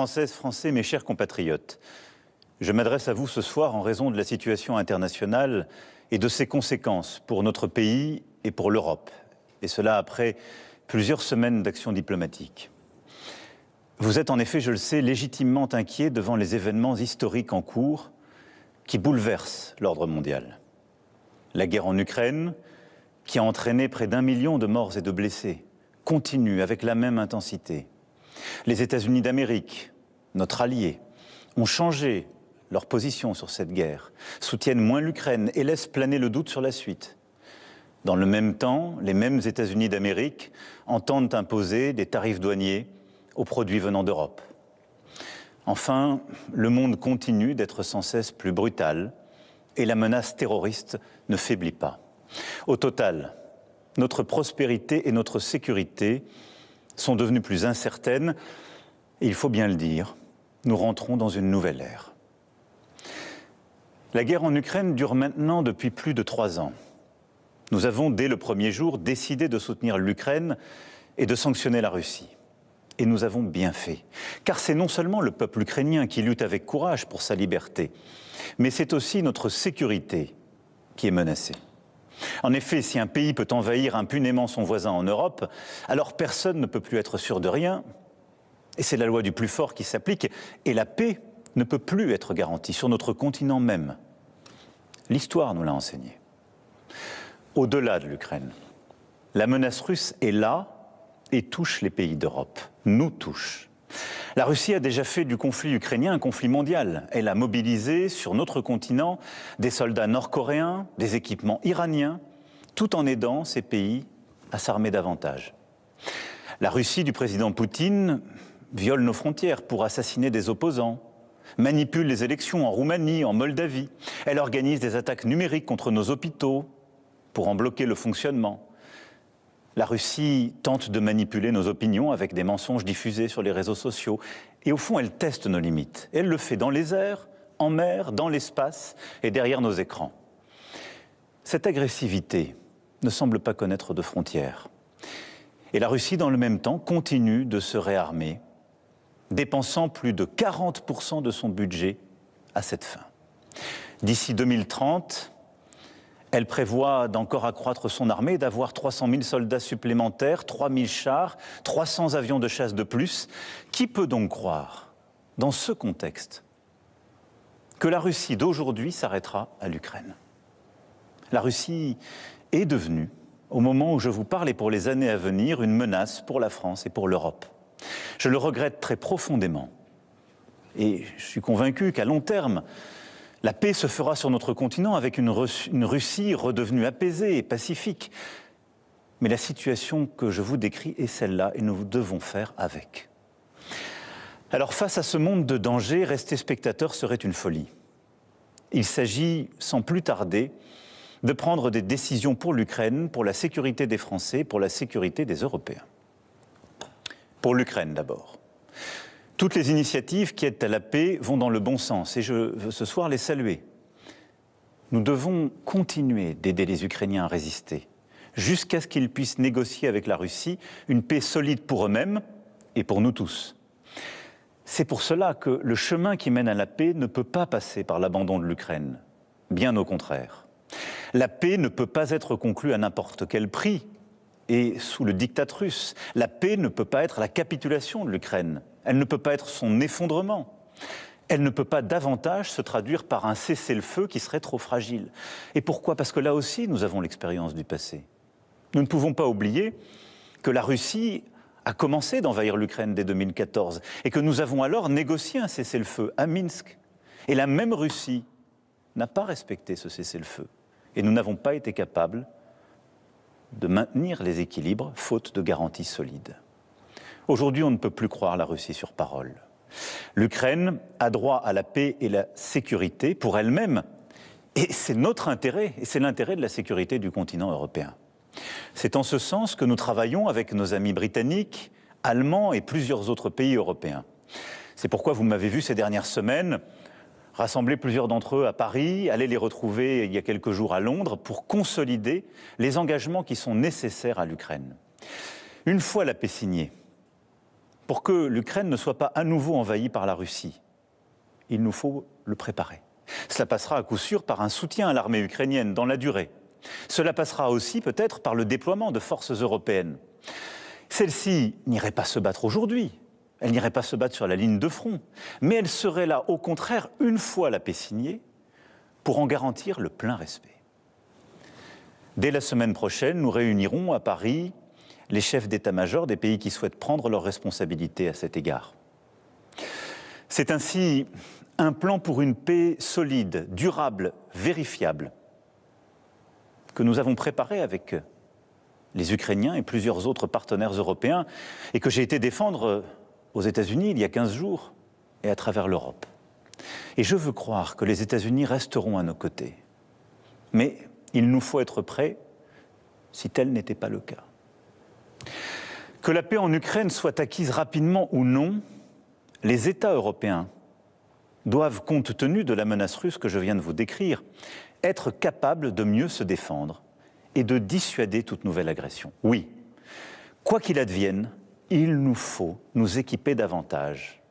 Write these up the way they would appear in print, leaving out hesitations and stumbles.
Françaises, Français, mes chers compatriotes, je m'adresse à vous ce soir en raison de la situation internationale et de ses conséquences pour notre pays et pour l'Europe. Et cela après plusieurs semaines d'action diplomatique. Vous êtes en effet, je le sais, légitimement inquiet devant les événements historiques en cours qui bouleversent l'ordre mondial. La guerre en Ukraine, qui a entraîné près d'1 million de morts et de blessés, continue avec la même intensité. Les États-Unis d'Amérique, notre allié, ont changé leur position sur cette guerre, soutiennent moins l'Ukraine et laissent planer le doute sur la suite. Dans le même temps, les mêmes États-Unis d'Amérique entendent imposer des tarifs douaniers aux produits venant d'Europe. Enfin, le monde continue d'être sans cesse plus brutal et la menace terroriste ne faiblit pas. Au total, notre prospérité et notre sécurité sont devenues plus incertaines et il faut bien le dire, nous rentrons dans une nouvelle ère. La guerre en Ukraine dure maintenant depuis plus de 3 ans. Nous avons, dès le premier jour, décidé de soutenir l'Ukraine et de sanctionner la Russie. Et nous avons bien fait. Car c'est non seulement le peuple ukrainien qui lutte avec courage pour sa liberté, mais c'est aussi notre sécurité qui est menacée. En effet, si un pays peut envahir impunément son voisin en Europe, alors personne ne peut plus être sûr de rien. Et c'est la loi du plus fort qui s'applique. Et la paix ne peut plus être garantie sur notre continent même. L'histoire nous l'a enseigné. Au-delà de l'Ukraine, la menace russe est là et touche les pays d'Europe, nous touche. La Russie a déjà fait du conflit ukrainien un conflit mondial. Elle a mobilisé sur notre continent des soldats nord-coréens, des équipements iraniens, tout en aidant ces pays à s'armer davantage. La Russie du président Poutine viole nos frontières pour assassiner des opposants, manipule les élections en Roumanie, en Moldavie. Elle organise des attaques numériques contre nos hôpitaux pour en bloquer le fonctionnement. La Russie tente de manipuler nos opinions avec des mensonges diffusés sur les réseaux sociaux. Et au fond, elle teste nos limites. Elle le fait dans les airs, en mer, dans l'espace et derrière nos écrans. Cette agressivité ne semble pas connaître de frontières. Et la Russie, dans le même temps, continue de se réarmer, dépensant plus de 40% de son budget à cette fin. D'ici 2030, elle prévoit d'encore accroître son armée, d'avoir 300 000 soldats supplémentaires, 3 000 chars, 300 avions de chasse de plus. Qui peut donc croire, dans ce contexte, que la Russie d'aujourd'hui s'arrêtera à l'Ukraine? La Russie est devenue, au moment où je vous parle et pour les années à venir, une menace pour la France et pour l'Europe. Je le regrette très profondément. Et je suis convaincu qu'à long terme, la paix se fera sur notre continent avec une Russie redevenue apaisée et pacifique. Mais la situation que je vous décris est celle-là et nous devons faire avec. Alors face à ce monde de danger, rester spectateur serait une folie. Il s'agit, sans plus tarder, de prendre des décisions pour l'Ukraine, pour la sécurité des Français, pour la sécurité des Européens. Pour l'Ukraine d'abord. Toutes les initiatives qui aident à la paix vont dans le bon sens et je veux ce soir les saluer. Nous devons continuer d'aider les Ukrainiens à résister jusqu'à ce qu'ils puissent négocier avec la Russie une paix solide pour eux-mêmes et pour nous tous. C'est pour cela que le chemin qui mène à la paix ne peut pas passer par l'abandon de l'Ukraine. Bien au contraire. La paix ne peut pas être conclue à n'importe quel prix et sous le diktat russe. La paix ne peut pas être la capitulation de l'Ukraine. Elle ne peut pas être son effondrement. Elle ne peut pas davantage se traduire par un cessez-le-feu qui serait trop fragile. Et pourquoi? Parce que là aussi, nous avons l'expérience du passé. Nous ne pouvons pas oublier que la Russie a commencé d'envahir l'Ukraine dès 2014 et que nous avons alors négocié un cessez-le-feu à Minsk. Et la même Russie n'a pas respecté ce cessez-le-feu. Et nous n'avons pas été capables de maintenir les équilibres, faute de garanties solides. Aujourd'hui, on ne peut plus croire la Russie sur parole. L'Ukraine a droit à la paix et la sécurité pour elle-même, et c'est notre intérêt, et c'est l'intérêt de la sécurité du continent européen. C'est en ce sens que nous travaillons avec nos amis britanniques, allemands et plusieurs autres pays européens. C'est pourquoi vous m'avez vu ces dernières semaines rassembler plusieurs d'entre eux à Paris, aller les retrouver il y a quelques jours à Londres pour consolider les engagements qui sont nécessaires à l'Ukraine. Une fois la paix signée, pour que l'Ukraine ne soit pas à nouveau envahie par la Russie. Il nous faut le préparer. Cela passera à coup sûr par un soutien à l'armée ukrainienne dans la durée. Cela passera aussi peut-être par le déploiement de forces européennes. Celles-ci n'iraient pas se battre aujourd'hui, elles n'iraient pas se battre sur la ligne de front, mais elles seraient là au contraire une fois la paix signée pour en garantir le plein respect. Dès la semaine prochaine, nous réunirons à Paris les chefs d'état-major des pays qui souhaitent prendre leurs responsabilités à cet égard. C'est ainsi un plan pour une paix solide, durable, vérifiable, que nous avons préparé avec les Ukrainiens et plusieurs autres partenaires européens et que j'ai été défendre aux États-Unis il y a 15 jours et à travers l'Europe. Et je veux croire que les États-Unis resteront à nos côtés. Mais il nous faut être prêts si tel n'était pas le cas. Que la paix en Ukraine soit acquise rapidement ou non, les États européens doivent, compte tenu de la menace russe que je viens de vous décrire, être capables de mieux se défendre et de dissuader toute nouvelle agression. Oui, quoi qu'il advienne, il nous faut nous équiper davantage,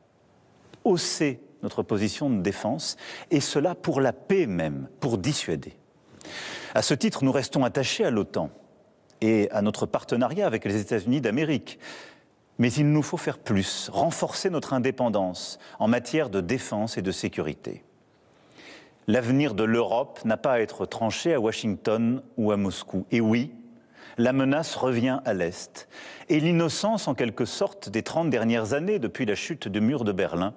hausser notre position de défense, et cela pour la paix même, pour dissuader. À ce titre, nous restons attachés à l'OTAN et à notre partenariat avec les États-Unis d'Amérique. Mais il nous faut faire plus, renforcer notre indépendance en matière de défense et de sécurité. L'avenir de l'Europe n'a pas à être tranché à Washington ou à Moscou. Et oui, la menace revient à l'Est. Et l'innocence, en quelque sorte, des 30 dernières années, depuis la chute du mur de Berlin,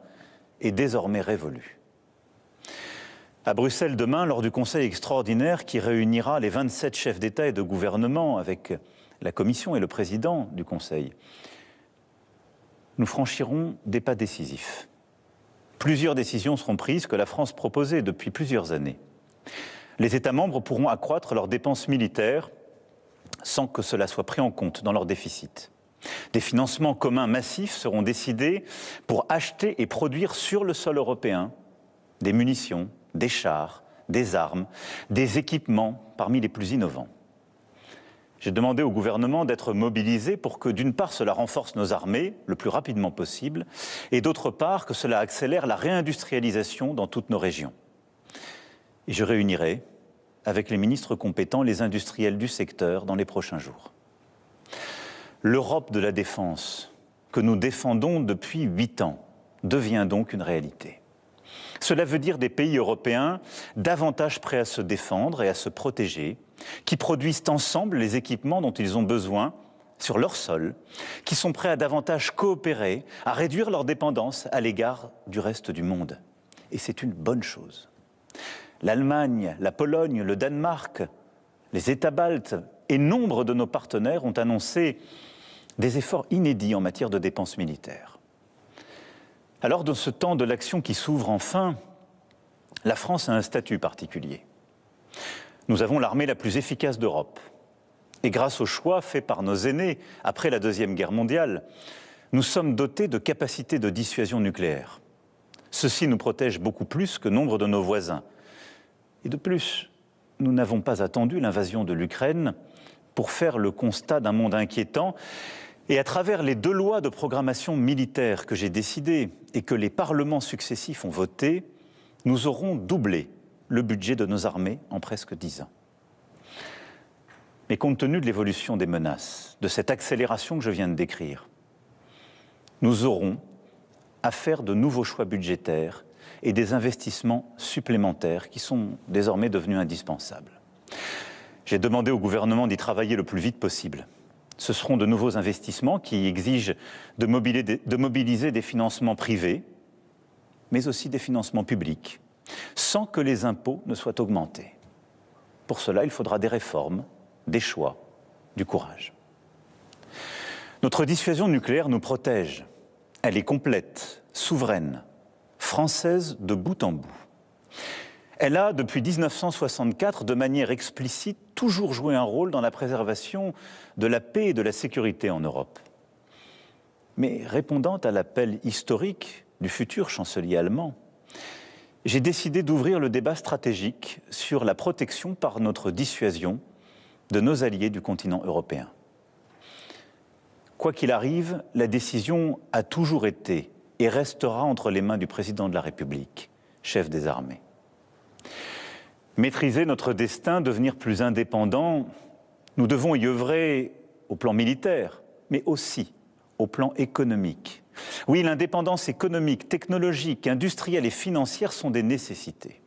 est désormais révolue. À Bruxelles demain, lors du Conseil extraordinaire qui réunira les 27 chefs d'État et de gouvernement avec la Commission et le président du Conseil, nous franchirons des pas décisifs. Plusieurs décisions seront prises que la France proposait depuis plusieurs années. Les États membres pourront accroître leurs dépenses militaires sans que cela soit pris en compte dans leur déficit. Des financements communs massifs seront décidés pour acheter et produire sur le sol européen des munitions, des chars, des armes, des équipements parmi les plus innovants. J'ai demandé au gouvernement d'être mobilisé pour que, d'une part, cela renforce nos armées le plus rapidement possible, et d'autre part, que cela accélère la réindustrialisation dans toutes nos régions. Et je réunirai, avec les ministres compétents, les industriels du secteur dans les prochains jours. L'Europe de la défense, que nous défendons depuis 8 ans, devient donc une réalité. Cela veut dire des pays européens davantage prêts à se défendre et à se protéger, qui produisent ensemble les équipements dont ils ont besoin sur leur sol, qui sont prêts à davantage coopérer, à réduire leur dépendance à l'égard du reste du monde. Et c'est une bonne chose. L'Allemagne, la Pologne, le Danemark, les États baltes et nombre de nos partenaires ont annoncé des efforts inédits en matière de dépenses militaires. Alors, dans ce temps de l'action qui s'ouvre enfin, la France a un statut particulier. Nous avons l'armée la plus efficace d'Europe. Et grâce au choix fait par nos aînés après la Deuxième Guerre mondiale, nous sommes dotés de capacités de dissuasion nucléaire. Ceci nous protège beaucoup plus que nombre de nos voisins. Et de plus, nous n'avons pas attendu l'invasion de l'Ukraine pour faire le constat d'un monde inquiétant. Et à travers les 2 lois de programmation militaire que j'ai décidées et que les parlements successifs ont votées, nous aurons doublé le budget de nos armées en presque 10 ans. Mais compte tenu de l'évolution des menaces, de cette accélération que je viens de décrire, nous aurons à faire de nouveaux choix budgétaires et des investissements supplémentaires qui sont désormais devenus indispensables. J'ai demandé au gouvernement d'y travailler le plus vite possible. Ce seront de nouveaux investissements qui exigent de mobiliser des financements privés, mais aussi des financements publics, sans que les impôts ne soient augmentés. Pour cela, il faudra des réformes, des choix, du courage. Notre dissuasion nucléaire nous protège. Elle est complète, souveraine, française de bout en bout. Elle a, depuis 1964, de manière explicite, toujours joué un rôle dans la préservation de la paix et de la sécurité en Europe. Mais répondant à l'appel historique du futur chancelier allemand, j'ai décidé d'ouvrir le débat stratégique sur la protection par notre dissuasion de nos alliés du continent européen. Quoi qu'il arrive, la décision a toujours été et restera entre les mains du président de la République, chef des armées. Maîtriser notre destin, devenir plus indépendant, nous devons y œuvrer au plan militaire, mais aussi au plan économique. Oui, l'indépendance économique, technologique, industrielle et financière sont des nécessités.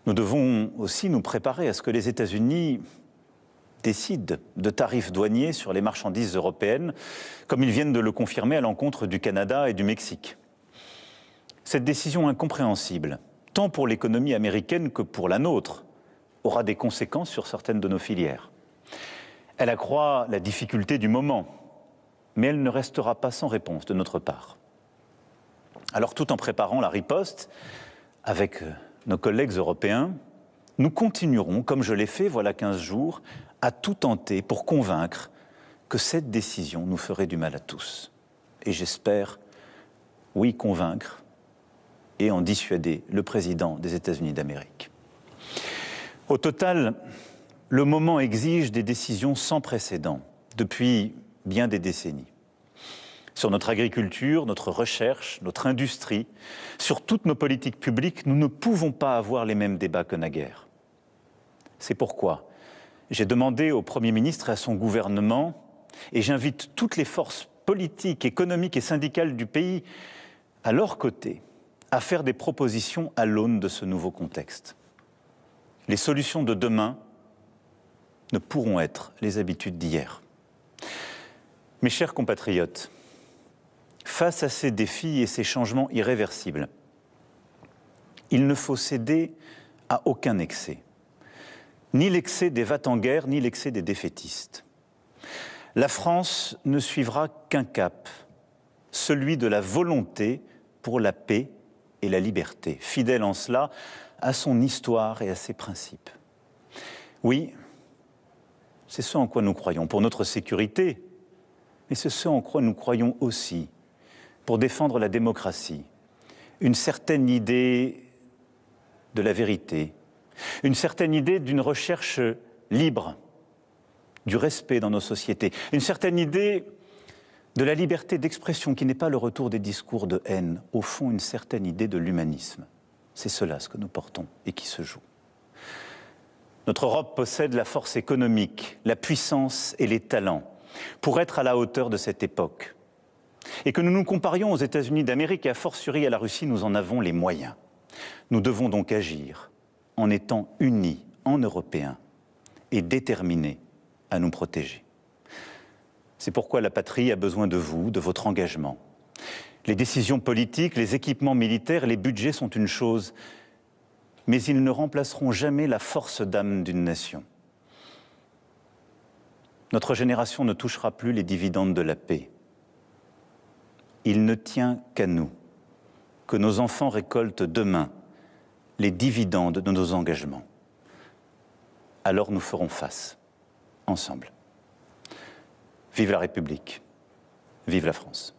Nous devons aussi nous préparer à ce que les États-Unis décident de tarifs douaniers sur les marchandises européennes, comme ils viennent de le confirmer à l'encontre du Canada et du Mexique. Cette décision incompréhensible, tant pour l'économie américaine que pour la nôtre, aura des conséquences sur certaines de nos filières. Elle accroît la difficulté du moment, mais elle ne restera pas sans réponse de notre part. Alors, tout en préparant la riposte, avec nos collègues européens, nous continuerons, comme je l'ai fait voilà 15 jours, à tout tenter pour convaincre que cette décision nous ferait du mal à tous. Et j'espère, oui, convaincre et en dissuader le président des États-Unis d'Amérique. Au total, le moment exige des décisions sans précédent depuis bien des décennies. Sur notre agriculture, notre recherche, notre industrie, sur toutes nos politiques publiques, nous ne pouvons pas avoir les mêmes débats que naguère. C'est pourquoi j'ai demandé au Premier ministre et à son gouvernement, et j'invite toutes les forces politiques, économiques et syndicales du pays à leur côté, à faire des propositions à l'aune de ce nouveau contexte. Les solutions de demain ne pourront être les habitudes d'hier. Mes chers compatriotes, face à ces défis et ces changements irréversibles, il ne faut céder à aucun excès. Ni l'excès des va-t-en-guerre, ni l'excès des défaitistes. La France ne suivra qu'un cap, celui de la volonté pour la paix et la liberté, fidèle en cela à son histoire et à ses principes. Oui, c'est ce en quoi nous croyons pour notre sécurité, mais c'est ce en quoi nous croyons aussi pour défendre la démocratie, une certaine idée de la vérité, une certaine idée d'une recherche libre, du respect dans nos sociétés, une certaine idée de la liberté d'expression qui n'est pas le retour des discours de haine, au fond une certaine idée de l'humanisme. C'est cela ce que nous portons et qui se joue. Notre Europe possède la force économique, la puissance et les talents pour être à la hauteur de cette époque. Et que nous nous comparions aux États-Unis d'Amérique et a fortiori à la Russie, nous en avons les moyens. Nous devons donc agir en étant unis en Européens et déterminés à nous protéger. C'est pourquoi la patrie a besoin de vous, de votre engagement. Les décisions politiques, les équipements militaires, les budgets sont une chose, mais ils ne remplaceront jamais la force d'âme d'une nation. Notre génération ne touchera plus les dividendes de la paix. Il ne tient qu'à nous que nos enfants récoltent demain les dividendes de nos engagements. Alors nous ferons face, ensemble. Vive la République, vive la France.